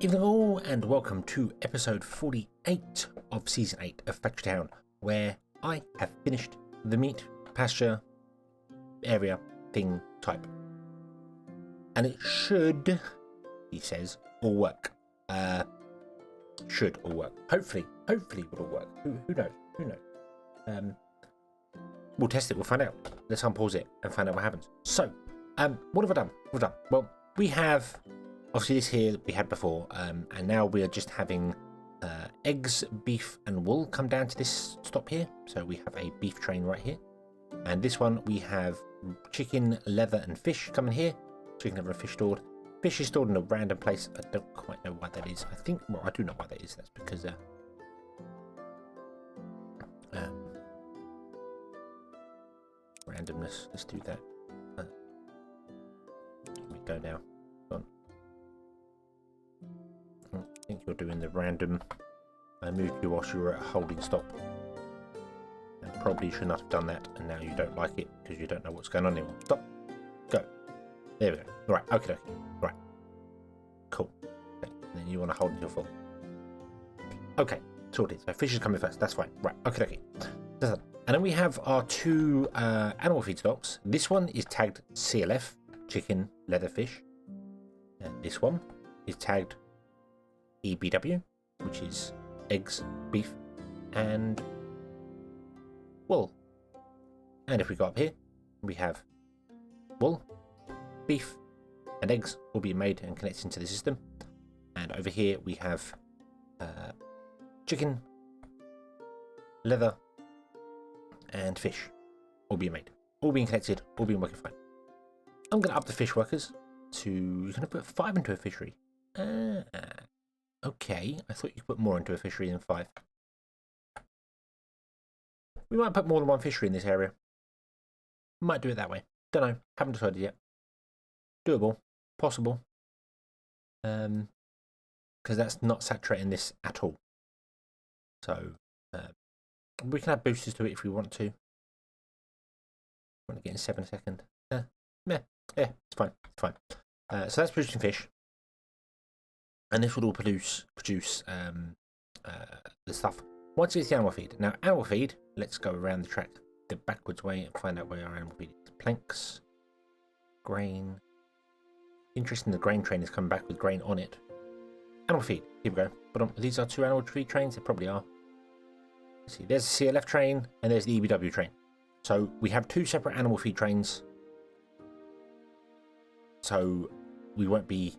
Evening all, and welcome to episode 48 of season 8 of Factory Town, where I have finished the meat pasture area thing type. And it should, he says, all work. Should all work. Hopefully it will all work. Who knows? We'll test it, we'll find out. Let's unpause it and find out what happens. So, what have I done? Well, we have obviously this here that we had before, and now we are just having eggs, beef and wool come down to this stop here. So we have a beef train right here, and this one we have chicken, leather and fish coming here. Chicken, leather and fish stored. Fish is stored in a random place. I don't quite know why that is. I think, well, I do know why that is. That's because randomness. Let's do that. Here we go now. Go on. I think you're doing the random. I moved you whilst you were at a holding stop. And probably should not have done that, and now you don't like it because you don't know what's going on anymore. Stop. Go. There we go. Right. Okay. Right. Cool. Okay. And then you want to hold until full. Okay. Sorted. So fish is coming first. That's fine. Right. Okay. And then we have our two animal feedstocks. This one is tagged CLF, chicken, leather, fish. And this one is tagged EBW, which is eggs, beef, and wool. And if we go up here, we have wool, beef, and eggs will be made and connected into the system. And over here we have chicken, leather, and fish all being made, all being connected, all being working fine. I'm going to up the fish workers to, you're going to put 5 into a fishery. Okay, I thought you could put more into a fishery than 5. We might put more than one fishery in this area. Might do it that way. Don't know, haven't decided yet. Doable, possible. Because that's not saturating this at all. So, we can add boosters to it if we want to. Want to get in 7 a second. Yeah, it's fine. So that's producing fish. And this will all produce the stuff. Once it's the animal feed. Now, animal feed, let's go around the track the backwards way and find out where our animal feed is. Planks, grain. Interesting, the grain train is coming back with grain on it. Animal feed, here we go. But these are 2 animal feed trains, they probably are. Let's see, there's the CLF train and there's the EBW train. So we have 2 separate animal feed trains. So we won't be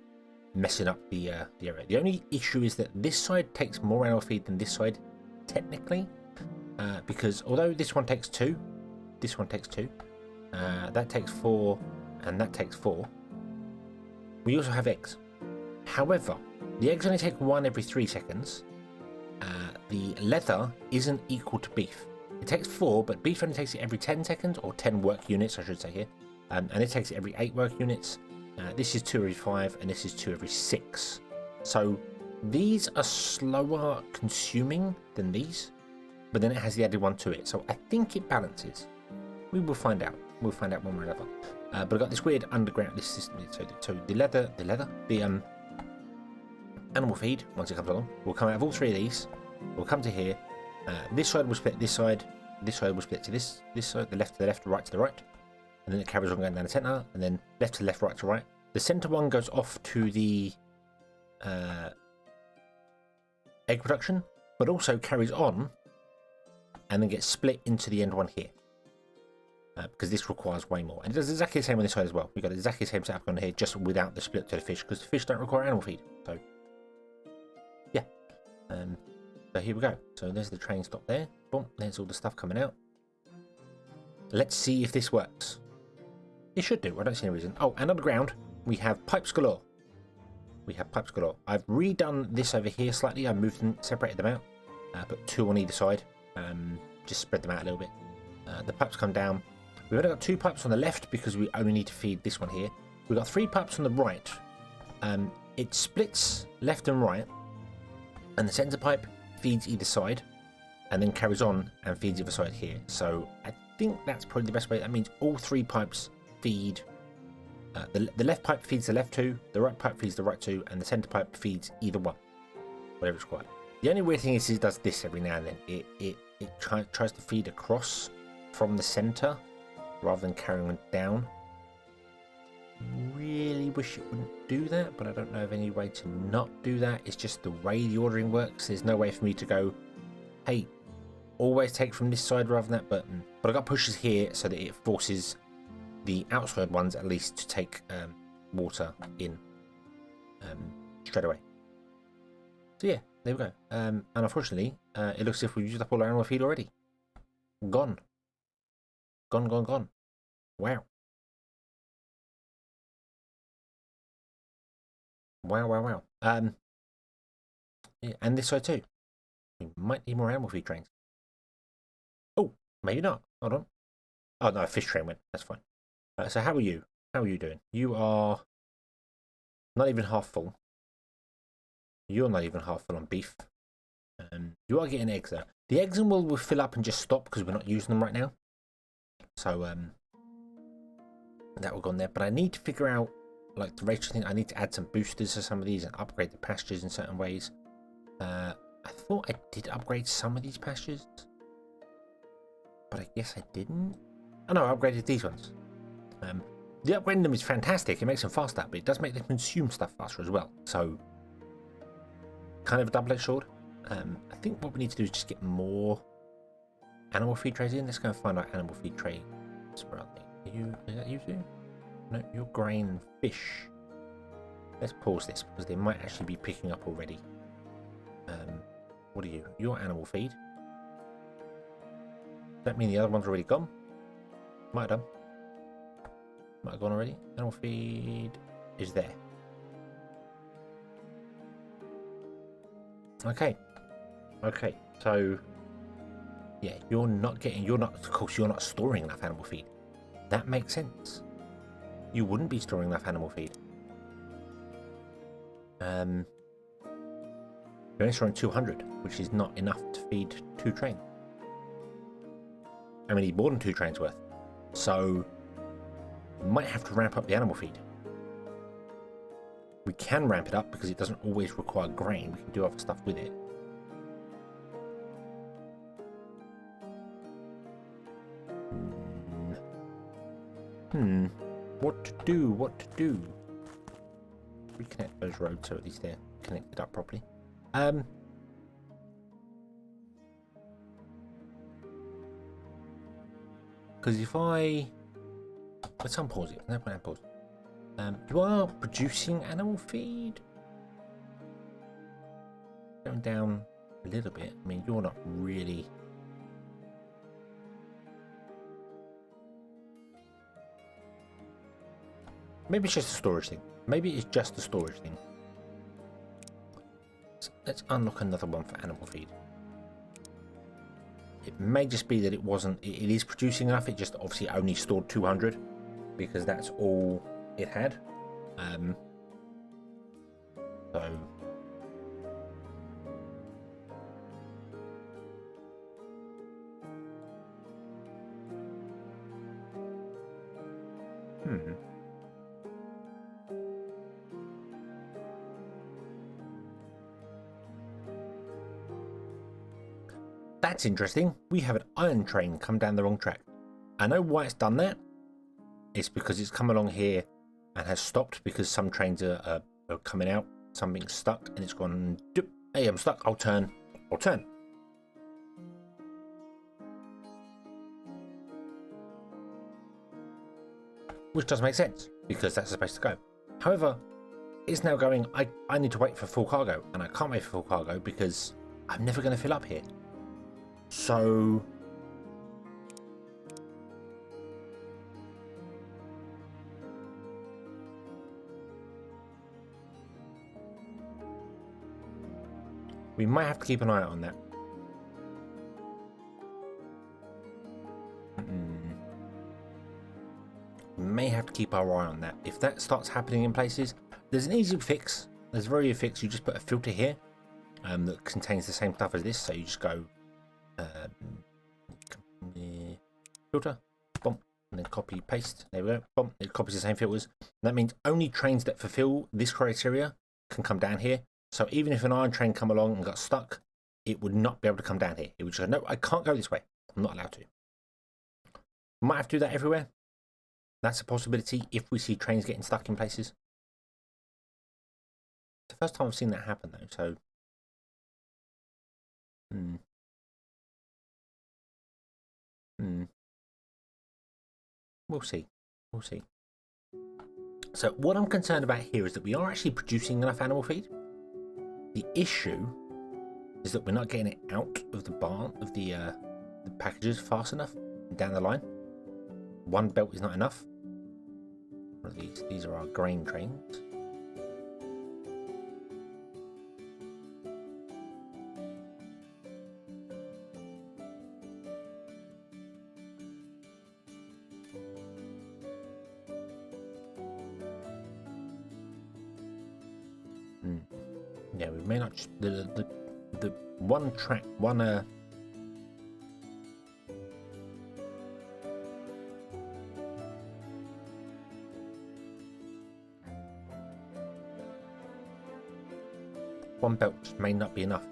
messing up the area. The only issue is that this side takes more animal feed than this side, technically, because although this one takes 2, this one takes 2, that takes 4, and that takes 4. We also have eggs. However, the eggs only take 1 every 3 seconds. The leather isn't equal to beef. It takes 4, but beef only takes it every 10 seconds, or 10 work units, I should say here, and it takes it every 8 work units. This is 2 every 5, and this is 2 every 6. So these are slower consuming than these, but then it has the added 1 to it. So I think it balances. We will find out. We'll find out one way or another. But I've got this weird underground this system. So the animal feed, once it comes along, will come out of all 3 of these. We'll come to here. This side will split this side. This side will split to this side. The left to the left, right to the right. And then it carries on going down the centre, and then left to left, right to right. The centre one goes off to the egg production, but also carries on and then gets split into the end one here. Because this requires way more. And it does exactly the same on this side as well. We've got exactly the same setup on here, just without the split to the fish, because the fish don't require animal feed. So, yeah. So here we go. So there's the train stop there. Boom, there's all the stuff coming out. Let's see if this works. It should do. I don't see any reason. Oh, and underground, we have pipes galore. I've redone this over here slightly. I moved them, separated them out. Put 2 on either side. Just spread them out a little bit. The pipes come down. We've only got 2 pipes on the left because we only need to feed this one here. We've got 3 pipes on the right. It splits left and right. And the centre pipe feeds either side. And then carries on and feeds either side here. So I think that's probably the best way. That means all 3 pipes feed The left pipe feeds the left two, the right pipe feeds the right two, and the center pipe feeds either one, whatever it's required. The only weird thing is it does this every now and then. It tries to feed across from the center rather than carrying it down. Really wish it wouldn't do that, but I don't know of any way to not do that. It's just the way the ordering works. There's no way for me to go, hey, always take from this side rather than that button. But I got pushes here so that it forces the outside ones at least to take water in straight away. So yeah, there we go. And unfortunately, it looks as if we've used up all our animal feed already. Gone. Gone. Wow. Wow. Yeah, and this side too. We might need more animal feed trains. Oh, maybe not. Hold on. Oh no, a fish train went. That's fine. So how are you? How are you doing? You are not even half full. You're not even half full on beef. You are getting eggs though. The eggs and will fill up and just stop because we're not using them right now. So that will go on there. But I need to figure out, like the ratio thing, I need to add some boosters to some of these and upgrade the pastures in certain ways. I thought I did upgrade some of these pastures, but I guess I didn't. Oh no, I upgraded these ones. The upgrading them is fantastic. It makes them faster, but it does make them consume stuff faster as well. So kind of a double-edged sword. I think what we need to do is just get more animal feed trays in. Let's go and find out animal feed trays. Where are they? Is that you two? No, you're grain and fish. Let's pause this because they might actually be picking up already. What are you? You're animal feed. Does that mean the other one's already gone? Might have done. Might have gone already. Animal feed is there. Okay. So yeah, of course you're not storing enough animal feed. That makes sense. You wouldn't be storing enough animal feed. You're only storing 200, which is not enough to feed 2 trains. I mean, need more than 2 trains worth. So we might have to ramp up the animal feed. We can ramp it up because it doesn't always require grain. We can do other stuff with it. What to do? Reconnect those roads so at least they're connected up properly. Because if let's unpause it. No point unpause. You are producing animal feed. Going down a little bit. I mean, you're not really. Maybe it's just a storage thing. So let's unlock another one for animal feed. It may just be that it is producing enough. It just obviously only stored 200 because that's all it had. So that's interesting. We have an iron train come down the wrong track. I know why it's done that. It's because it's come along here and has stopped because some trains are coming out. Something's stuck and it's gone. Hey, I'm stuck. I'll turn. Which does make sense because that's supposed to go. However, it's now going. I need to wait for full cargo, and I can't wait for full cargo because I'm never going to fill up here. So we might have to keep an eye out on that. We may have to keep our eye on that. If that starts happening in places, there's an easy fix. There's a very easy fix. You just put a filter here that contains the same stuff as this. So you just go filter, boom, and then copy paste. There we go. Boom, it copies the same filters. That means only trains that fulfill this criteria can come down here. So even if an iron train come along and got stuck, it would not be able to come down here. It would just go, no, I can't go this way. I'm not allowed to. Might have to do that everywhere. That's a possibility if we see trains getting stuck in places. It's the first time I've seen that happen though, so we'll see. We'll see. So what I'm concerned about here is that we are actually producing enough animal feed. The issue is that we're not getting it out of the barn of the packages fast enough down the line. One belt is not enough. What are these? These are our grain trains. Yeah, we may not just, the one track, one one belt just may not be enough.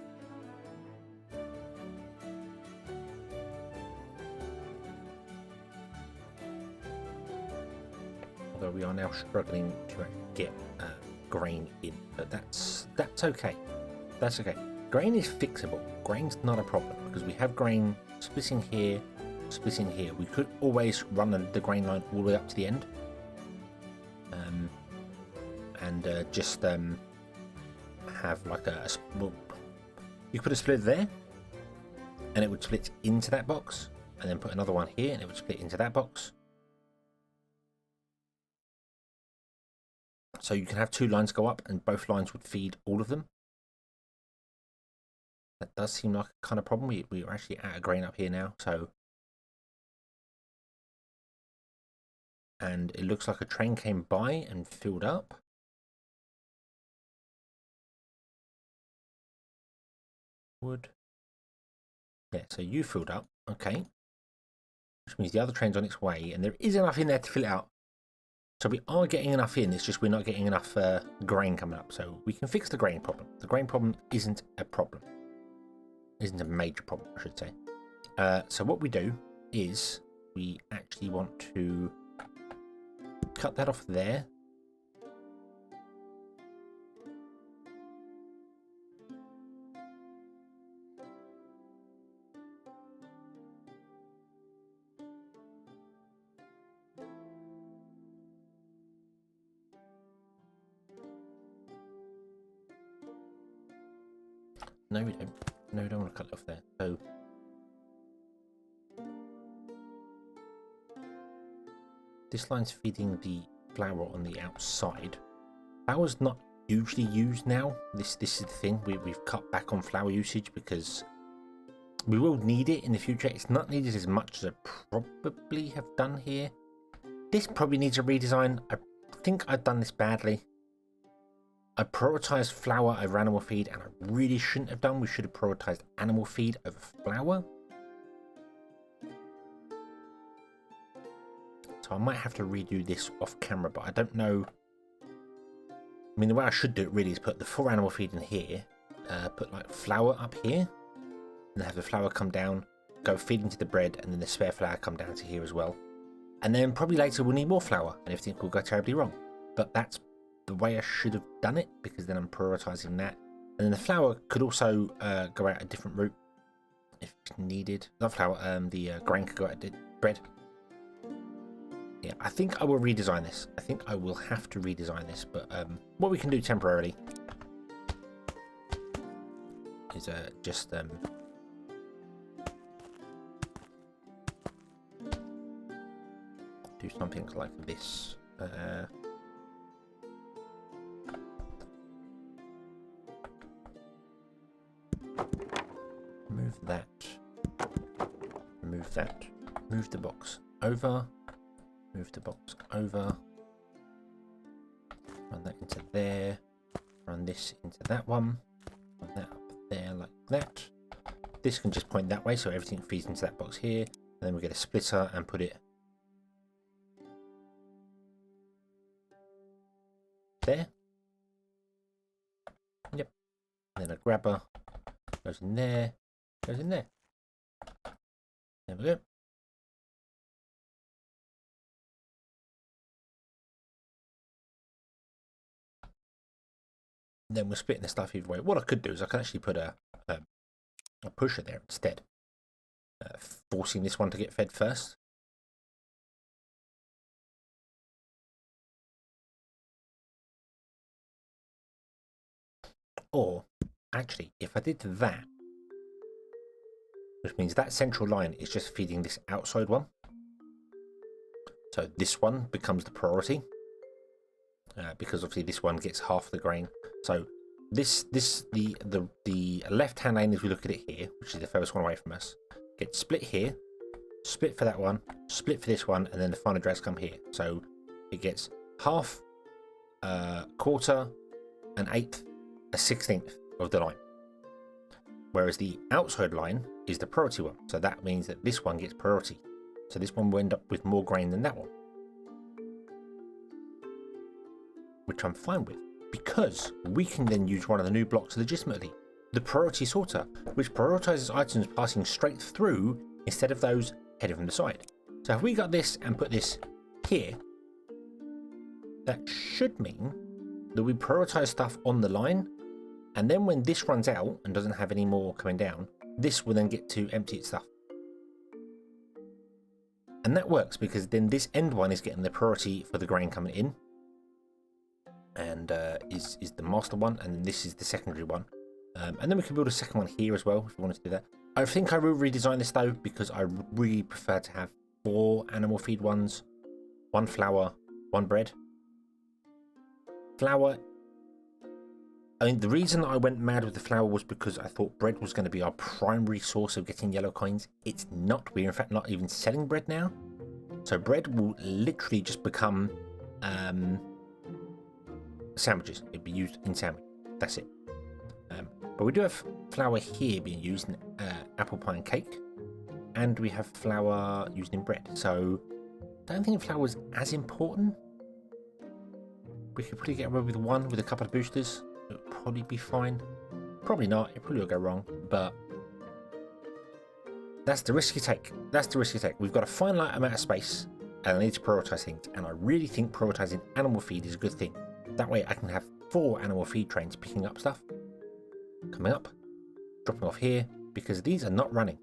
Although we are now struggling to get grain in, but that's okay. That's okay. Grain is fixable. Grain's not a problem because we have grain splitting here, splitting here. We could always run the grain line all the way up to the end, and just have like well, you could put a splitter there, and it would split into that box, and then put another one here, and it would split into that box. So you can have two lines go up and both lines would feed all of them. That does seem like a kind of problem. We're actually out of grain up here now, so. And it looks like a train came by and filled up. Wood. Yeah, so you filled up, okay. Which means the other train's on its way, and there is enough in there to fill it out. So we are getting enough in, it's just we're not getting enough grain coming up. So we can fix the grain problem. The grain problem isn't a problem. Isn't a major problem, I should say. So what we do is we actually want to cut that off there. No, we don't. No, we don't want to cut it off there. So this line's feeding the flour on the outside. Flour's not hugely used now. This is the thing. We've cut back on flour usage because we will need it in the future. It's not needed as much as I probably have done here. This probably needs a redesign. I think I've done this badly. I prioritised flour over animal feed, and I really shouldn't have done. We should have prioritised animal feed over flour. So I might have to redo this off camera, but I don't know. I mean, the way I should do it really is put the full animal feed in here, put like flour up here, and have the flour come down, go feed into the bread, and then the spare flour come down to here as well. And then probably later we'll need more flour, and everything will go terribly wrong. But that's the way I should have done it, because then I'm prioritising that. And then the flour could also go out a different route if needed. Not flour, the grain could go out to bread. Yeah, I think I will redesign this. I think I will have to redesign this, but what we can do temporarily is just do something like this. Move that. Move that. Move the box over. Move the box over. Run that into there. Run this into that one. Run that up there like that. This can just point that way, so everything feeds into that box here. And then we get a splitter and put it there. Yep. And then a grabber goes in there, goes in there. There we go. And then we're splitting the stuff either way. What I could do is I can actually put a pusher there instead, forcing this one to get fed first. Or, actually, if I did that, which means that central line is just feeding this outside one. So this one becomes the priority, because obviously this one gets half the grain. So the left-hand lane, as we look at it here, which is the furthest one away from us, gets split here, split for that one, split for this one, and then the final drags come here. So it gets half, quarter, an eighth, a 16th of the line. Whereas the outside line is the priority one. So that means that this one gets priority. So this one will end up with more grain than that one, which I'm fine with, because we can then use one of the new blocks legitimately, the priority sorter, which prioritizes items passing straight through instead of those heading from the side. So if we got this and put this here, that should mean that we prioritize stuff on the line, and then when this runs out and doesn't have any more coming down, this will then get to empty its stuff. And that works because then this end one is getting the priority for the grain coming in, and is the master one, and this is the secondary one. And then we can build a second one here as well if we wanted to do that. I think I will redesign this though, because I really prefer to have 4 animal feed ones, 1 flour, 1 bread. Flour, I mean, the reason I went mad with the flour was because I thought bread was going to be our primary source of getting yellow coins. It's not. We're in fact not even selling bread now. So bread will literally just become sandwiches. It'd be used in sandwich. That's it. But we do have flour here being used in apple pie and cake. And we have flour used in bread. So I don't think flour is as important. We could probably get away with 1 with a couple of boosters. It would probably be fine. Probably not. It probably will go wrong. But that's the risk you take. That's the risk you take. We've got a finite amount of space, and I need to prioritize things. And I really think prioritizing animal feed is a good thing. That way I can have 4 animal feed trains picking up stuff, coming up, dropping off here, because these are not running.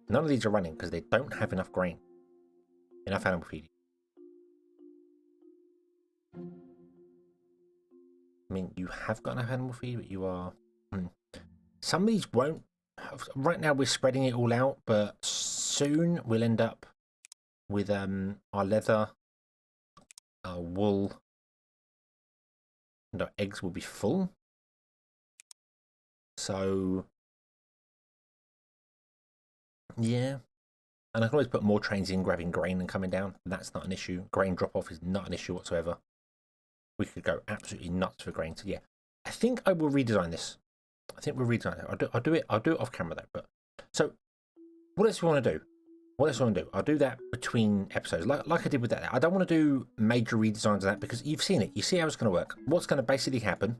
None of these are running because they don't have enough grain, enough animal feed. I mean, you have got enough animal feed, but you are... Some of these won't. Right now we're spreading it all out, but soon we'll end up with our leather, our wool, and our eggs will be full. So, yeah. And I can always put more trains in, grabbing grain and coming down. That's not an issue. Grain drop-off is not an issue whatsoever. We could go absolutely nuts for grain. So yeah, I think I will redesign this. I think we'll redesign it. I'll do it off camera though. But so, what else do we want to do? What else do I want to do? I'll do that between episodes, like I did with that. I don't want to do major redesigns of that because you've seen it. You see how it's going to work. What's going to basically happen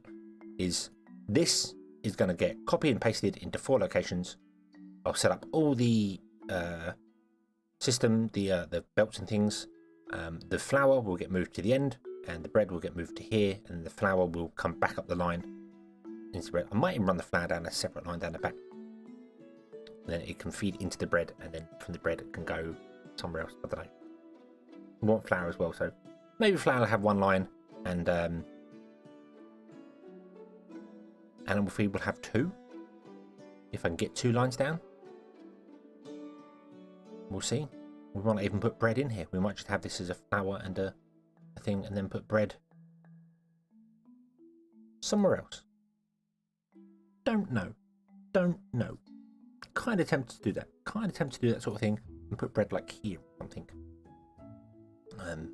is this is going to get copied and pasted into 4 locations. I'll set up all the system, the belts and things. The flour will get moved to the end, and the bread will get moved to here, and the flour will come back up the line into bread. I might even run the flour down a separate line down the back. Then it can feed into the bread, and then from the bread it can go somewhere else. I don't know. We want flour as well, so maybe flour will have 1 line, and animal feed will have 2. If I can get 2 lines down, we'll see. We might not even put bread in here. We might just have this as a flour and a thing, and then put bread somewhere else. Don't know. Kind of tempted to do that. Sort of thing, and put bread like here or something. And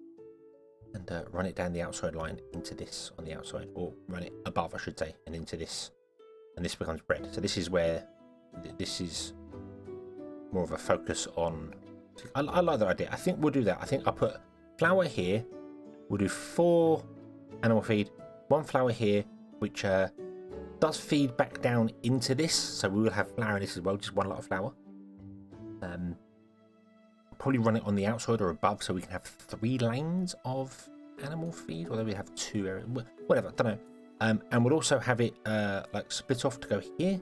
run it down the outside line into this on the outside, or run it above, I should say, and into this, and this becomes bread. So this is where this is more of a focus on. I like that idea. I think we'll do that. I think I'll put flour here. We'll do 4 animal feed, 1 flour here, which does feed back down into this, so we will have flour in this as well, just 1 lot of flour. Probably run it on the outside or above so we can have 3 lanes of animal feed, although we have 2 areas, whatever, don't know. And we'll also have it like split off to go here,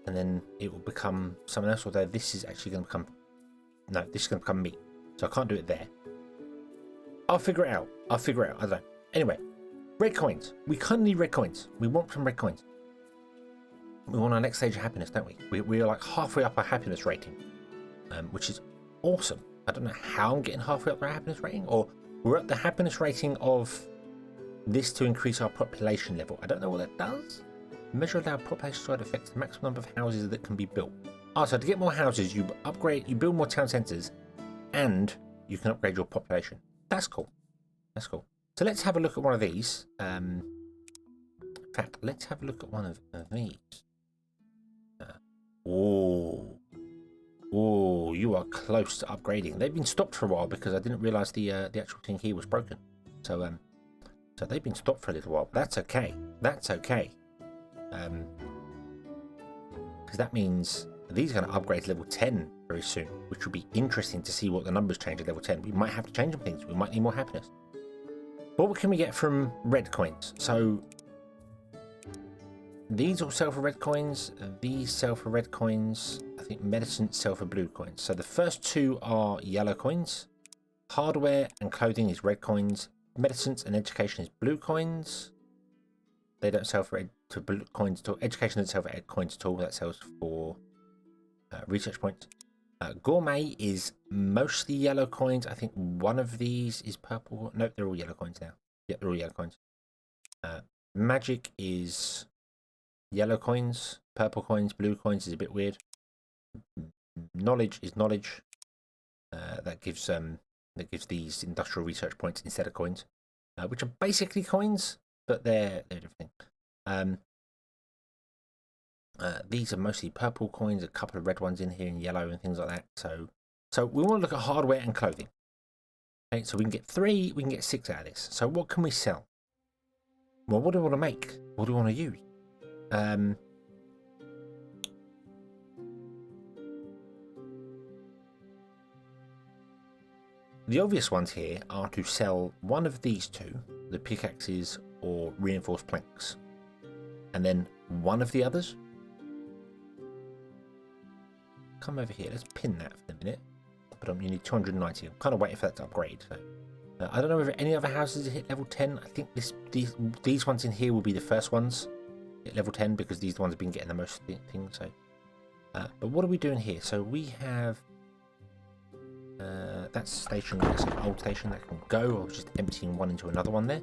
and then it will become something else, although this is actually going to become, no, this is going to become meat, so I can't do it there. I'll figure it out, I don't know. Anyway, red coins, we kind of need red coins, we want some red coins. We want our next stage of happiness, don't we? We are like halfway up our happiness rating, which is awesome. I don't know how I'm getting halfway up our happiness rating, or we're at the happiness rating of this to increase our population level. I don't know what that does. Measure of our population side affects the maximum number of houses that can be built. So to get more houses, you build more town centres, and you can upgrade your population. That's cool. That's cool. So let's have a look at one of these. In fact, let's have a look at one of these. Oh, you are close to upgrading. They've been stopped for a while because I didn't realise the actual thing here was broken. So so they've been stopped for a little while. But that's okay. That's okay. Because that means these are going to upgrade to level 10 very soon, which will be interesting to see what the numbers change at level 10. We might have to change some things. We might need more happiness. But what can we get from red coins? So these all sell for red coins. These sell for red coins. I think medicine sell for blue coins. So the first 2 are yellow coins. Hardware and clothing is red coins. Medicines and education is blue coins. They don't sell for blue coins at all. Education doesn't sell for coins at all. That sells for research points. Gourmet is mostly yellow coins. I think one of these is purple. Nope, they're all yellow coins now. Yeah, they're all yellow coins. Magic is yellow coins. Purple coins. Blue coins is a bit weird. Knowledge is knowledge. That gives these industrial research points instead of coins, which are basically coins, but they're different. These are mostly purple coins, a couple of red ones in here, and yellow and things like that. So we want to look at hardware and clothing. Okay, so we can get 3, we can get 6 out of this. So what can we sell? Well, what do we want to make? What do we want to use? The obvious ones here are to sell one of these 2, the pickaxes or reinforced planks, and then one of the others. Come over here, let's pin that for a minute. But you need 290. I'm kind of waiting for that to upgrade. So I don't know if any other houses hit level 10. I think these ones in here will be the first ones at level 10 because these ones have been getting the most things. So, but what are we doing here? So we have that's station. That's an old station that can go. I was just emptying one into another one there.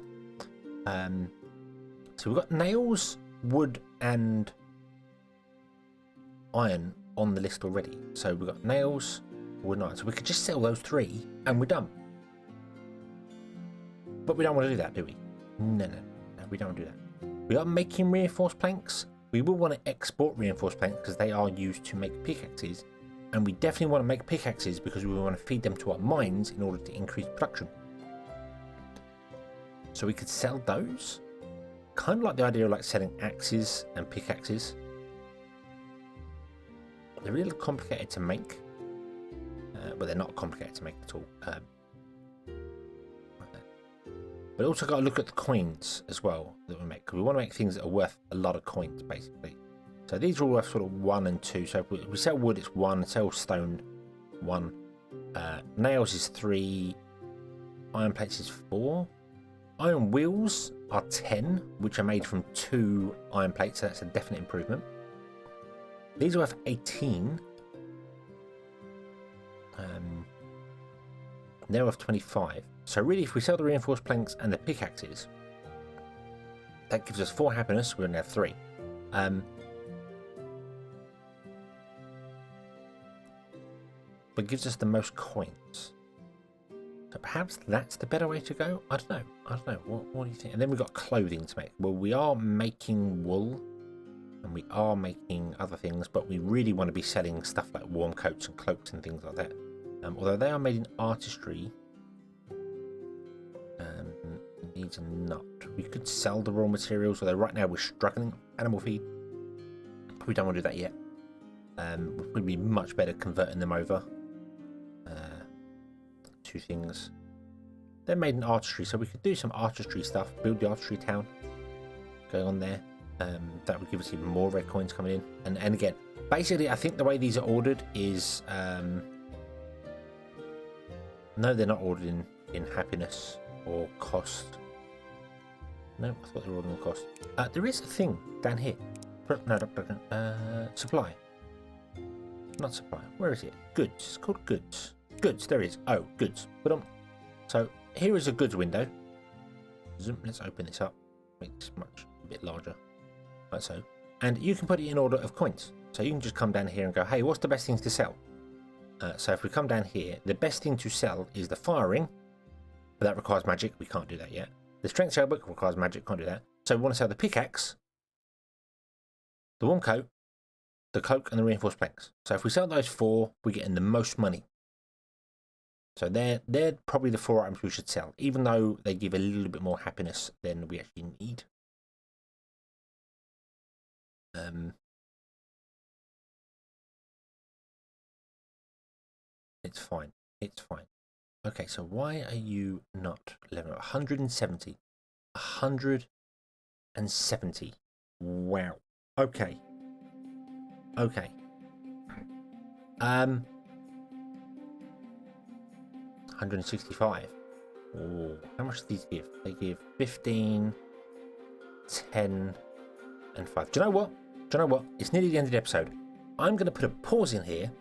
So we've got nails, wood, and iron on the list already. So we've got nails, wood, and iron. So we could just sell those 3 and we're done. But we don't want to do that, do we? No, we don't want to do that. We are making reinforced planks. We will want to export reinforced planks because they are used to make pickaxes. And we definitely want to make pickaxes because we want to feed them to our mines in order to increase production. So we could sell those. Kind of like the idea of like selling axes and pickaxes. They're really complicated to make. But they're not complicated to make at all. But also got to look at the coins as well that we make. Because we want to make things that are worth a lot of coins, basically. So these are all worth sort of 1 and 2. So if we sell wood, it's 1. Sell stone, 1. Nails is 3. Iron plates is 4. Iron wheels are 10, which are made from 2 iron plates. So that's a definite improvement. These are worth 18. They're worth 25. So really, if we sell the reinforced planks and the pickaxes, that gives us 4 happiness. We're going to have 3. But gives us the most coins. So perhaps that's the better way to go? I don't know. What do you think? And then we've got clothing to make. Well, we are making wool. And we are making other things. But we really want to be selling stuff like warm coats and cloaks and things like that. Although they are made in artistry. feeds are not. We could sell the raw materials, although right now we're struggling animal feed. We don't want to do that yet. We'd be much better converting them over. Two things. They're made in artistry, so we could do some artistry stuff. Build the artistry town going on there. That would give us even more red coins coming in. And again, basically, I think the way these are ordered is... no, they're not ordered in happiness or cost. No, I thought they were ordered in cost. There is a thing down here. No, supply. Not supply. Where is it? Goods. It's called goods. Goods. There it is. Oh, goods. So here is a goods window. Let's open this up. Make this a bit larger. Like so. And you can put it in order of coins. So you can just come down here and go, hey, what's the best things to sell? So if we come down here, the best thing to sell is the fire ring. But that requires magic. We can't do that yet. The strength sailbook requires magic. Can't do that. So we want to sell the pickaxe, the warm coat, the cloak, and the reinforced planks. So if we sell those 4, we get in the most money. So they're probably the 4 items we should sell, even though they give a little bit more happiness than we actually need. It's fine. It's fine. Okay, so why are you not level 170? 170. Wow. Okay. Okay. 165. Oh, how much do these give? They give 15, 10, and 5. Do you know what? It's nearly the end of the episode. I'm going to put a pause in here.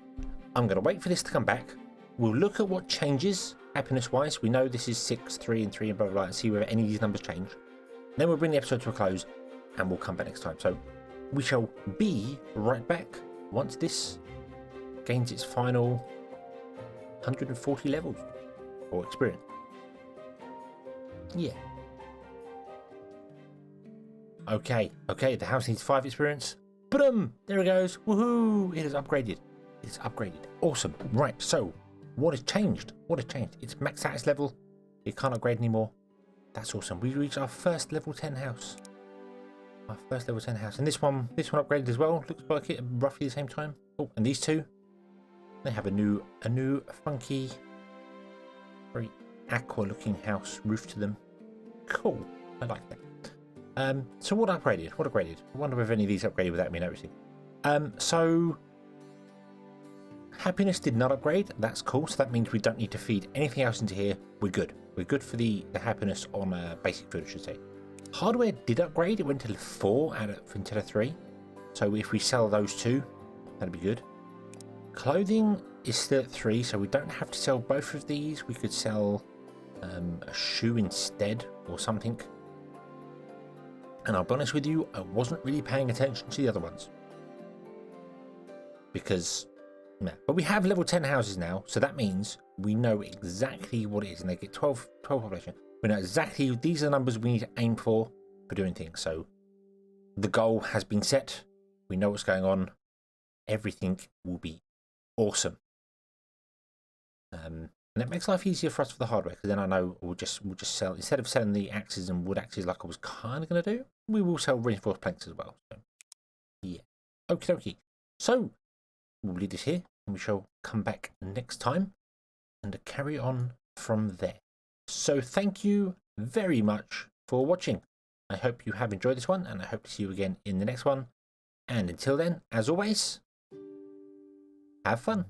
I'm going to wait for this to come back. We'll look at what changes happiness-wise. We know this is 6, 3, and 3, and blah, blah, blah, and see whether any of these numbers change. Then we'll bring the episode to a close, and we'll come back next time. So we shall be right back once this gains its final 140 levels or experience. Yeah. Okay, the house needs 5 experience. Boom! There it goes. Woohoo! It is upgraded. It's upgraded. Awesome. Right, so what has changed? It's max status level. It can't upgrade anymore. That's awesome. We reached our first level 10 house. And this one upgraded as well. Looks like it roughly the same time. Oh, and these two, they have a new funky, very aqua-looking house roof to them. Cool. I like that. So what upgraded? I wonder if any of these upgraded without me noticing. So happiness did not upgrade. That's cool. So that means we don't need to feed anything else into here. We're good. We're good for the happiness on basic food, I should say. Hardware did upgrade. It went to 4 instead of 3. So if we sell those 2, that'd be good. Clothing is still at 3, so we don't have to sell both of these. We could sell a shoe instead or something. And I'll be honest with you, I wasn't really paying attention to the other ones. Because, yeah. But we have level 10 houses now, so that means we know exactly what it is. And they get 12 population. We know exactly these are the numbers we need to aim for doing things. So the goal has been set. We know what's going on. Everything will be awesome. And it makes life easier for us for the hardware, because then I know we'll just sell, instead of selling the axes and wood axes like I was kind of going to do, we will sell reinforced planks as well. So, yeah. Okie dokie. So we'll leave this here, and we shall come back next time and carry on from there. So thank you very much for watching. I hope you have enjoyed this one, and I hope to see you again in the next one. And until then, as always, have fun.